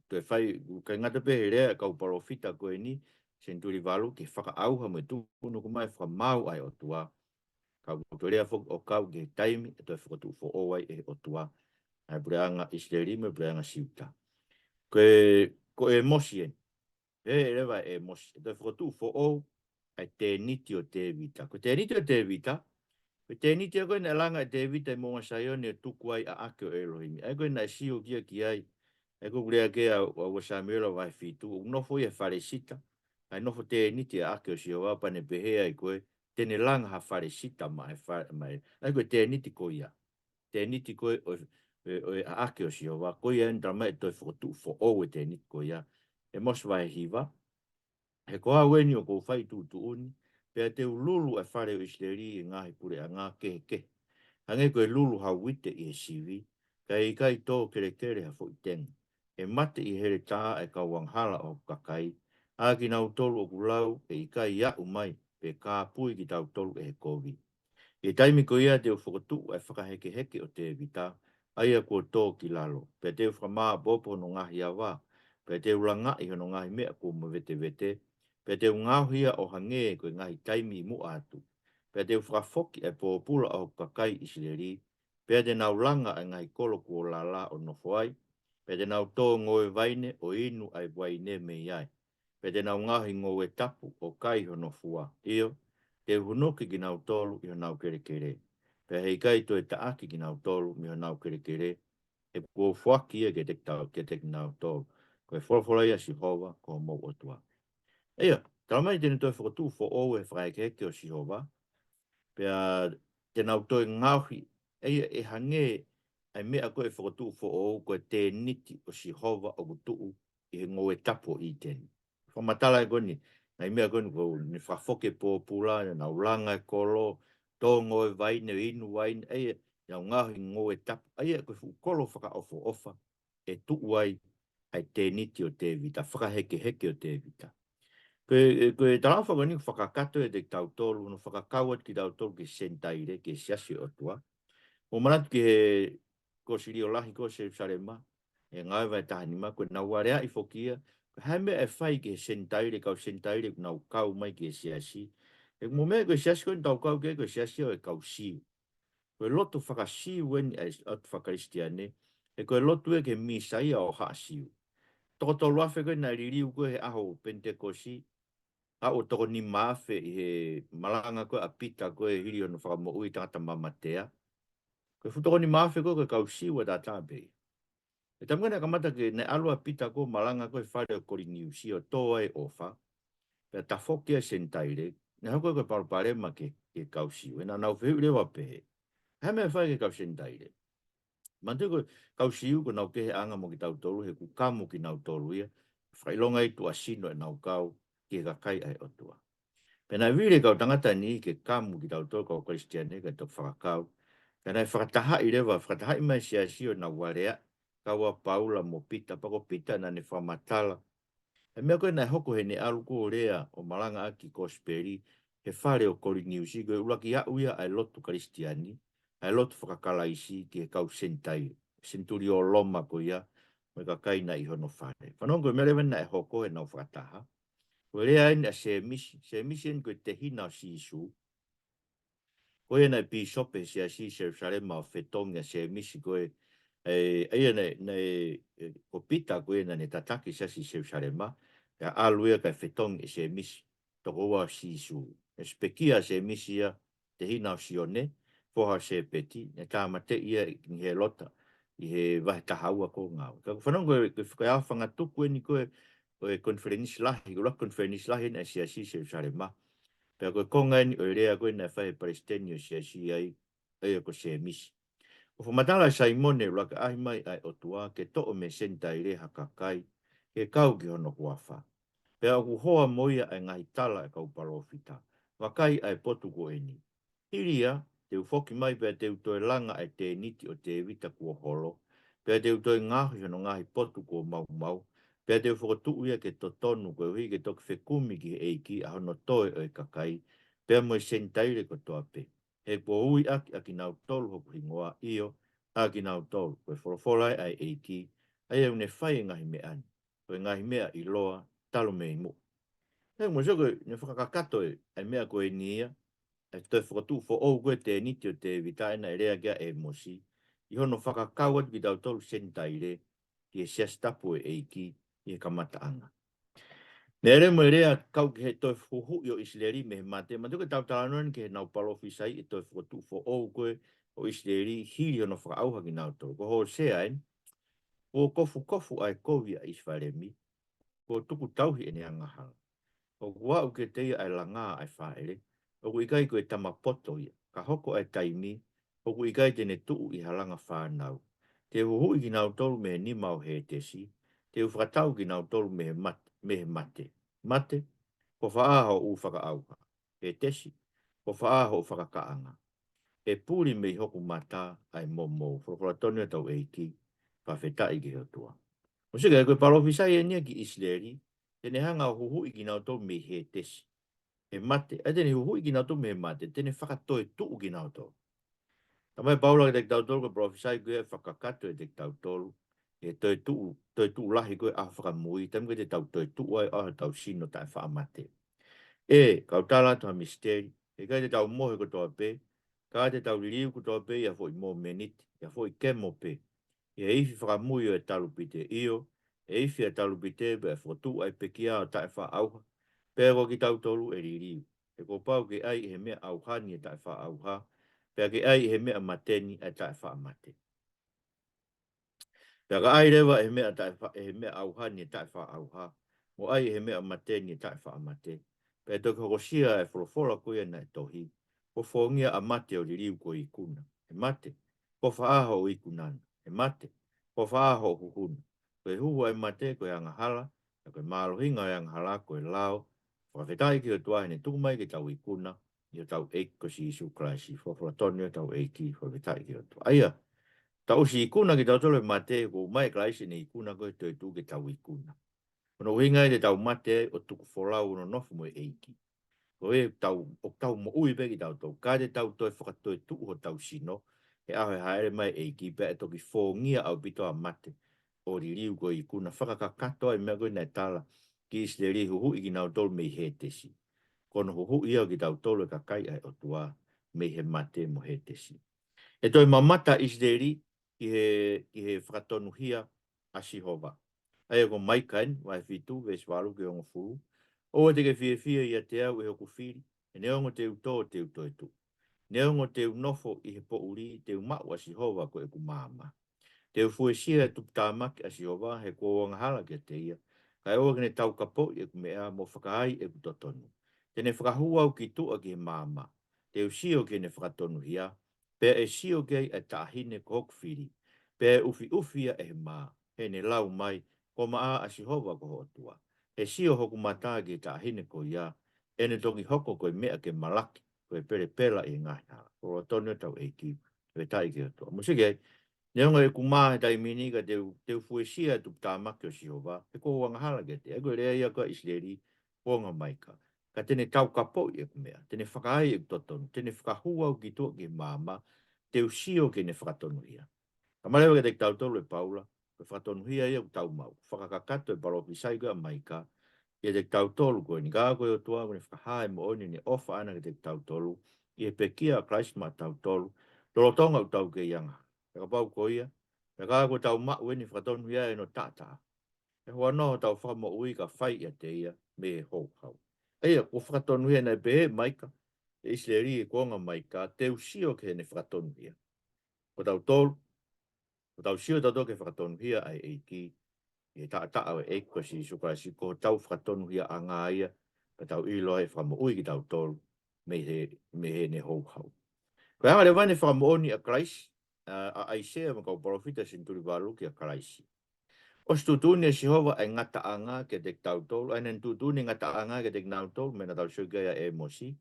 Koe whai, kai ngata pe he rea kau Palofita koe ni, senturi valu, ke whakaauha me tūnu kumai whakamau ai o tua. Kau rea o kau ke taimi, e toi whakatu fo ou ai e o tua. Me breanga Israeli, me breanga siuta. Koe Emosi en. He rewa e Emosi. E toi whakatu fo ou, ai te niti o te vita. Koe te niti o te vita, pe te niti a koe na langa e te vita i monga saione e tuku ai a ake o Elohimi. Ai koe na siu kia ki ai. Ai koe kurea kia a Samuela vai fitu. Unofo i a wharesita. Ai nofo te niti a ake o Sihowa pane pehea i koe. Tene langa ha wharesita mai. Ai koe te niti koe ia. Te niti koe o a ake o Sihowa. Koe ia entra mai toi whakatu fo ou e te niti koe ia. E mos vai hiva. He koha weni o kou whai tūtu uni. Pea te ululu e whare o Israeli i ngahi pure a ngā kehe. Hange koe lulu hau wite i e sivi, kai kai tō kere ha fo i tenga. E mate i here tā e kau wanghala o kakai, a ki nau tolu o kulau e i kai ia umai pe ka pui ki tau tolu e kovi. E taimi ko ia te o whakatu e whakaheke heke o te vita, aia ko tō ki lalo, pe te whamaa bopo no ngahi awa, pe te uranga i hono ngahi mea ko mo vete vete, pe te ngāhia o hange ko ngahi taimi mu atu, pe te whakafoki e pōpula o kakai isileri, pe te nau langa e ngahi kolo ko lala o nofoai, pe te nau tō ngoe vaine o inu ai waine me iai, pe te nau ngahi ngoe tapu o kai hono fua, iyo, te hunoki ki nau tolu i nau kere kere. Pe hei kai to e taaki ki nau tolu mi nau kere kere, e kua fuaki e ke te ki nau tolu. Ko e whorofora ia si hova ko mou otua. Eia, taramai tene toi whakatu fo o e whaekeke o si hova, pe te nau toi ngauhi, eia e hange ai mea koe whakatu fo o ko te niti o si hova o kutuu i he ngoe tapo i teni. Whamatala e koni, nai mea koni ko ni whafoke po pula, na ulanga e kolo, tō ngoe vaine, inu vaine, eia, iau ngahi ngoe tapo, eia koe kolo whaka ofo ofa, e tuu ai, ai te niti o te vita, whakaheke heke o te vita. Koe tarau whakani whakakato e te tautolu, no whakakawat ki tautolu ki sentaire, ki siasi o tua. O manatu ki he kosiri o lahi ko se sarema, e ngai vai tahanima, koe na warea i fokia, hai mea e whai ki he sentaire, kau sentaire, nau kau mai ki he siasi. E mo mea koe siasi koe tau kau ke koe siasi o e kau siu. Koe loto whakasiu weni atu whakaristiane, e koe loto e ke misaia o haa siu. Toko tolu afe koe na ririu koe he aho pentekosi, a o toko ni maafe i he malanga koe a pita koe hiri ono whakamo ui tangata mamatea. Koe futoko ni maafe koe kau siu e tātāpei. E tamgana kamata ke ne alua pita ko malanga koe whare o kori niu si o toa e ofa, pe ta fokia sentaire, ne hako koe paruparema ke kau siu, e na nau whiu rewa pehe. Hai mea whai ke kau sentaire. Mantu koe kau siu ko nau kehe anga mo ki tau tolu, he ku kamu ki nau tolu ia, whailonga i tu asino e nau kau, ki ka kai ai otua. Pena vire kau tangata ni ke kamu ki tau tolu kau Kristiane, ka tok whakakau, pena whakataha i rewa, whakataha i mai siasio na warea, kaua paula mo pita, pako pita na ne whamatala. E mea koe nai hoko he ne aluko rea o malanga aki kosperi, he whare o kori niusi, koe ulaki a uia ai lotu Kristiani, ai lotu whakakalaisi ki he kau sentai, senturi o loma ko ia, me ka kaina i hono whare. Whanongo mea rewa nai hoko he nau whakataha, koe rea ina se misi koe te hina o si isu, koe nai pi sope se a si Jerusalema o whetonga se misi koe, eia nei ko pita koe na ne tataki se si Jerusalema, ya aluia kai whetonga se misi, toko ua si isu, e spekia se misi ia, te hina o sione, poha se peti, ne tāmate ia ni he lota, i he vahe tahaua ko ngau. Ka whanongo koe whakaiawhanga tuku e ni koe, koe konferenisi lahi, koe konferenisi lahi na si Jerusalema, pea koe konga ni o rea koe na whae palestinio si ai, eia ko se misi. O whamatala Saimone raka ahi mai ai otua ke to'o me senta i reha kakai, ke kau ki hono kuawha. Pea o hoa moia ai ngahi tala e kau Palofita, wakai ai potu ko eni. Hiria, te ufoki mai pea te utoe langa ai te niti o te vita kua holo, pea te utoe ngahi hono ngahi potu ko mau mau, pea te ufokotu ia ke totonu koe hui ke toki whekumi ki eiki a hono toe o e kakai, pea mo sentaire ko toa pe. He kua ui aki nau tolu hoku hingoa io, aki nau tolu, koe wholofolai ai eiki, ai au ne whai ngahi me ani, koe ngahi mea i loa, talo me imu. Hei mo soko, ne whakakato e, ai mea koe nia, e toi whakatu fo ou koe te niti o te vitaina e rea kia Emosi, i hono whakakauat ki tau tolu sentaire, ki e siastapu e eiki, i e kamataanga. Ne ere mo rea kau ki he toi fuhu i o Isleri me he mate, ma tuke tau talanuan ki he nau palofisai i toi whakatu fo ou koe o Isleri hiri hono whakauha ki nau tolu. Ko Hosea en, o kofu ai kovi a Isfaremi, ko tuku tauhi ene angahanga. O kua uke teia ai langa ai whaere, o ku ikai koe tamapoto ia, ka hoko ai taimi, o ku ikai tene tuu i halanga whanau. Te huhu i ki nau tolu me he nimau he tesi, te uwhakatau ki nau tolu me he mate. Mate, ko whaaho u whakaauka. He tesi, ko whaaho u whakakaanga. E puri me hoku mata ai momo, whakaratonio tau eiki, whawhetai ki hotua. O sika, koe palofisai e nia ki Isleri, tene hanga o huhu i ki nau tolu me he tesi. e mate. E tene hui ki nau tō me mate, tene whakatoe tuu ki nau tō. Tamai paula ke te tautolu ke profesai koe whakakato e te tautolu. E toi tuu lahi koe a whakamui, tam ke te toi tuu ai a tau sino tai whaamate. E, kau tala toa misteri, e kai te tau mohe ko toa pe, ka te tau liu ko toa pe, ia fo i mō meniti, ia fo i kemo pe. Ia ifi whakamui o e talupite io, e ifi e talupite pe e whotu ai pekia o tai wha auha, pe ko ki tautolu e ririu. E ko pau ke ai he mea auhani e tai wha auha, pe ke ai he mea mateni e tai wha mate. Pe ka ai rewa he mea auhani e tai wha auha, mo ai he mea mateni e tai wha mate. Pe to ko sia e folofola ko ia na tohi. Ko fongia a mate o ririu ko i kuna. E mate. Ko faaho o i kunana. E mate. Ko faaho o hukuna. Ko e huwa e mate ko e angahala. Ko e maalohinga e angahala ko e lao. Ko e whetai ki o tuahine tumai ki tau i kuna. I o tau eik ko si isu kraisi. Fofola toni o tau eiki. Ko e whetai ki o tuahine. Aia. Tau si i kuna ki tau tole mate ko mai kraisi ni i kuna ko e toi tu ki tau i kuna. Kono winga te tau mate o tuku folau no nofu mo eiki. Ko e tau mo ui peki tau tau. Ka te tau toi whakatoi tuku ho tau sino. E ahe haere mai eiki pe e toki fōngia au pito a mate. O ririu ko i kuna whakakakato ai mea koe nei tala. Ki isi te rihu hui ki nau tolu mei he tesi. Kono hu ia ki tau tolu e kakai ai o tua mei he mate mo he tesi. E toi mamata isi te ri ki he whakatonu hia a Sihova. Ai ko Maika en, vai fitu, ves walu ki ongo furu. O te ke fia ia te au e hoku whiri, e neongo te uto te uto e tu. Neongo te unofo i he po uri, te umau a Sihova ko e ku māma. Te ufue sia e tupu tāmaki a Sihova, he ko wanga hala ki te ia. Kai oa kene tau kapo i e ku mea mo whakahai e ku totonu. Tene whakahua au ki tua ki he māma. Te usio ki ne whakatonu hia, pe e sio ki e tāhine ko hoku whiri. Pe e ufi e he mā, he ne lau mai, ko maa a Sihova ko hotua. E sio hoku mata ki ta hine ko ia, ene toki hoko ko mea ke malaki, ko e pere pela i ngahi hala. Ko rotonio tau eiki, ko e tai ki hotua. Musike, neonga e kumaa he tai mini ka te ufuesia tu tāmaki o Sihova, e ko wanga hala ke te, e ko rea ia ka isleri, wanga Maika. Ka tene tau kapo i e kumea, tene whakaai e totonu, tene whakahua o ki tō ki māma, te usio ki ne whakatonu ia. Ka malewa ke te tau tolu e Paula, ko whakatonu hia ia tau mau. Whakakakato e Palofisa i Maika. Ia te tau tolu koe ni kā koe o tua koe ni whakahae mo oni ni ofa ana ke te tau tolu. Ia pekia a Christ ma tau tolu. Tolotonga u tau ke ianga. E ka pau koe ia. E kā koe tau mau e ni whakatonu hia e no tata. E hoa noho tau whakamo ui ka whai ia te ia me he hou hau. Eia, ko whakatonu hia nei pehe Maika. E isleri e konga Maika. Te usio ke ne whakatonu hia. Ko tau tolu. Ko tau sio tau toke whakatonu hia ai eiki. E ta au e ko si suka si ko tau whakatonu hia a ngā ia. Ka tau ilo e whakamo ui ki tau tolu. Me he ne hou hau. Ko hanga le vane whakamo oni a Christ. A Aisea ma kau Palofita sin turi walu ki a Christ. O stutuni e Sihova e ngata anga ke te tau tolu. Ainen tutuni ngata anga ke te nau tolu. Mena tau sugea e Emosi.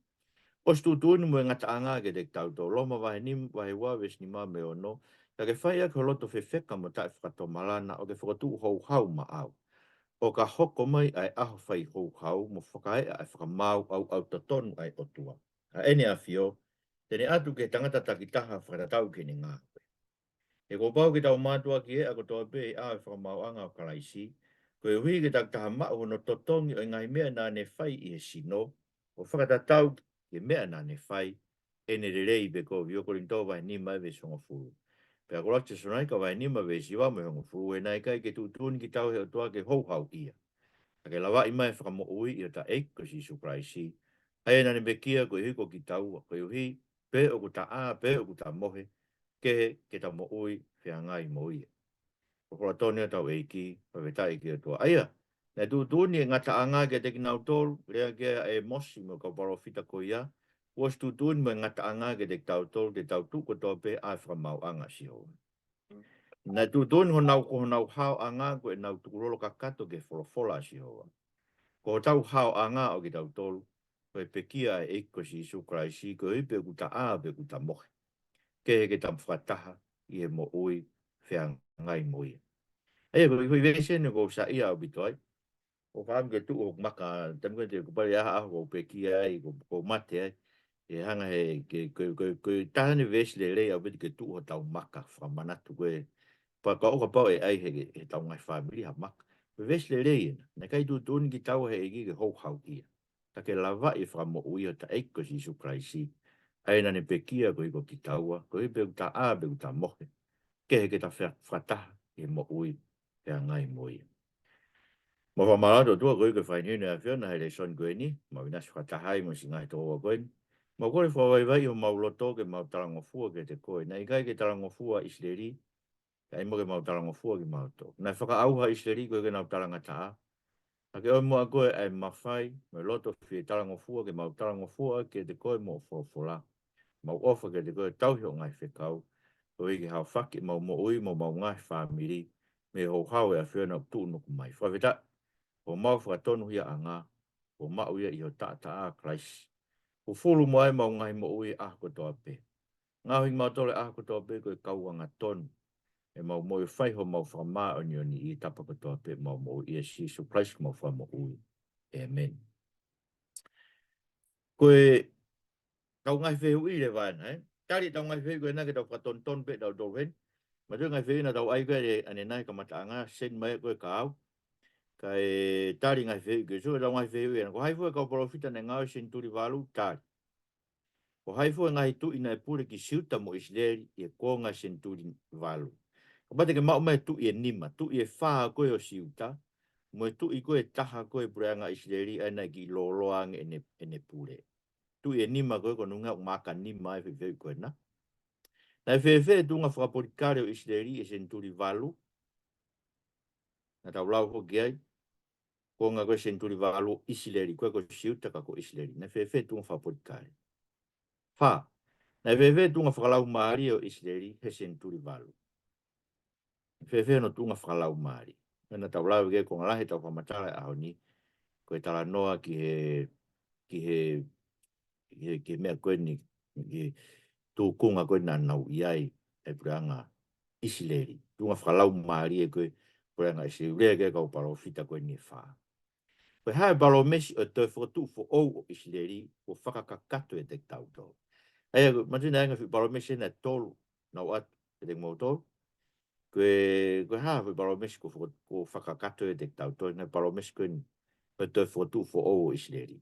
O stutuni mo e ngata anga ke te tau tolu. Loma wahe ni wahe wawes ni ma me ono. Ta ke whaia ko loto whewheka mo tae whakato malana o ke whakatu hou hau ma au. O ka hoko mai ai aho whai hou hau mo whakae ai whakamau au tatonu ai otua. A ene a fio, tene atu ke tangata takitaha whakatatau ke ni ngā. E ko pau ki tau mātua ki e ako toa pe e ae whakamau anga o karaisi, ko e hui ki takitaha mao no totongi o ngai mea nā ne whai i he sino, o whakatatau ki mea nā ne whai, ene re rei be ko viokorin tō vai ni mai ve songa furu. Pea ko lakta sonai ka vai ni mai ve siwa me hongo furu, e nai kai ke tūtuni ki tau he o toa ke hou hau ia. A ke lawa i mai whakamo ui i o ta eik ko si supraisi, hai nani bekia ko i hiko ki tau, ko i uhi, pe o ku ta a, pe o ku ta mohe, ke ta mo ui, whia ngai mo ia. Ko kora tōnia tau eiki, pa vetai ki atua. Aia, nei tūtuni e ngata anga ke te ki nau tōru, rea ke e Emosi mo ka Palofita ko ia, was tūtuni mo e ngata anga ke te tau tōru, te tau tūko tō pe ai whakamau anga si hou. Nei tūtuni ho nau hao anga ko e nau tukurolo kakato ke wholofola si hou. Ko tau hao anga o ki tau tōru, ko e pekia e eiko si isu kraisi, ko i pe kuta a pe kuta mohe. Ke he ke tam whataha i he mo ui, whia ngai mo ia. Ea, ko i vese ne ko sa ia au bitoi. o fam ke tu o maka tam ke te ko pa ya o pe ki ai ko mate ai e hanga he ke tane ves le au ke tu o tau maka fra mana tu ke pa ka pa e ai he tau ngai family ha maka ves le na kai tu tun ki tau he ki ho hau ki ta ke lava e fra mo ui ta e ko si su praisi ai na ne pe ki ko ki tau ko e pe ta a be ta mo ke ta fra ta e mo ui e ngai mo ia mo fa mala do ko ke fa ni na fe na hele son ko ni mo na swa ta hai mo singa to ko mo ko fo vai vai mo lo to ke mo talango fu ke te ko na i kai ke talango fu a isleri kai mo ke mo talango fu ke mo to na fa ka au ha isleri ko ke na talanga ta a ke o mo ko e ma fai mo lo to fi talango fu ke mo talango fu ke te ko mo fo fo la mo ofa ke te ko tau ho ngai fe kau ko i ke ha fa ke mo ui mo ngai family me ho hau e a fe na tu no mai fa veta o mau whakatonu hia anga, o mau ia i o ta a Christ. O fulu mai mau ngai mo ui a ko toa pe. Ngā hui mau tole a ko toa pe koe kauanga tonu. E mau mo i whaiho mau whakamā o ni i tapa ko toa pe mau mo i a Sisu Christ mau wha mo ui. Amen. Koe tau ngai whehu i le vana, eh? Tari tau ngai whehu koe nake tau whaton ton pe tau tau wen. Ma tu ngai whehu na tau ai koe ane nai ka mataanga sen mai koe ka au. Kai tari ngai whehu ke so tau ngai whehu e ko hai fua kau Palofita ne ngau senturi walu tari. Ko hai fua ngai tu ina e pure ki siuta mo Israeli e konga senturi walu. Ko bate ke mau mai tu i e nima, tu i e wha koe o siuta, mo e tu i koe taha koe pureanga Israeli ana ki loloang ene pure. Tu i e nima koe ko nunga maka nima e whiwhi koe na. Na e whiwhi tunga whakaporikare o Israeli e senturi walu, na tau lau hoki ai, ko ngā koe senturi walu Israeli, koe ko siuta ka ko Israeli, na whiwhi tunga whakaporikare. Wha, na whiwhi tunga whakalau maari o Israeli he senturi walu. Whiwhi no tunga whakalau maari. Na tau lau ke ko ngalahe tau whamatara aho ni, koe tala noa ki he mea koe ni, ki tū kunga koe nā nau iai e pureanga Israeli. Tunga whakalau maari e koe pureanga Israeli. Rea ke kau Palofita koe ni wha. Koe hae balo mesi o te whakatu fo ou o Israeli o whakakakato e te tau tau. Hei, matina enga balo mesi na tolu nau atu e te ngau tolu. Koe hae balo mesi ko whakakato e te tau tau. Na balo mesi koe ni o te whakatu fo ou o Israeli.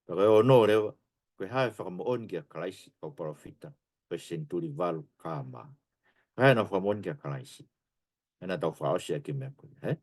Koe o no rewa. Koe hae whakamoon ki a kalaisi o Palofita. Koe senturi walu kāma. Hae na whakamoon ki a kalaisi. Ena tau whaosia ki mea koe.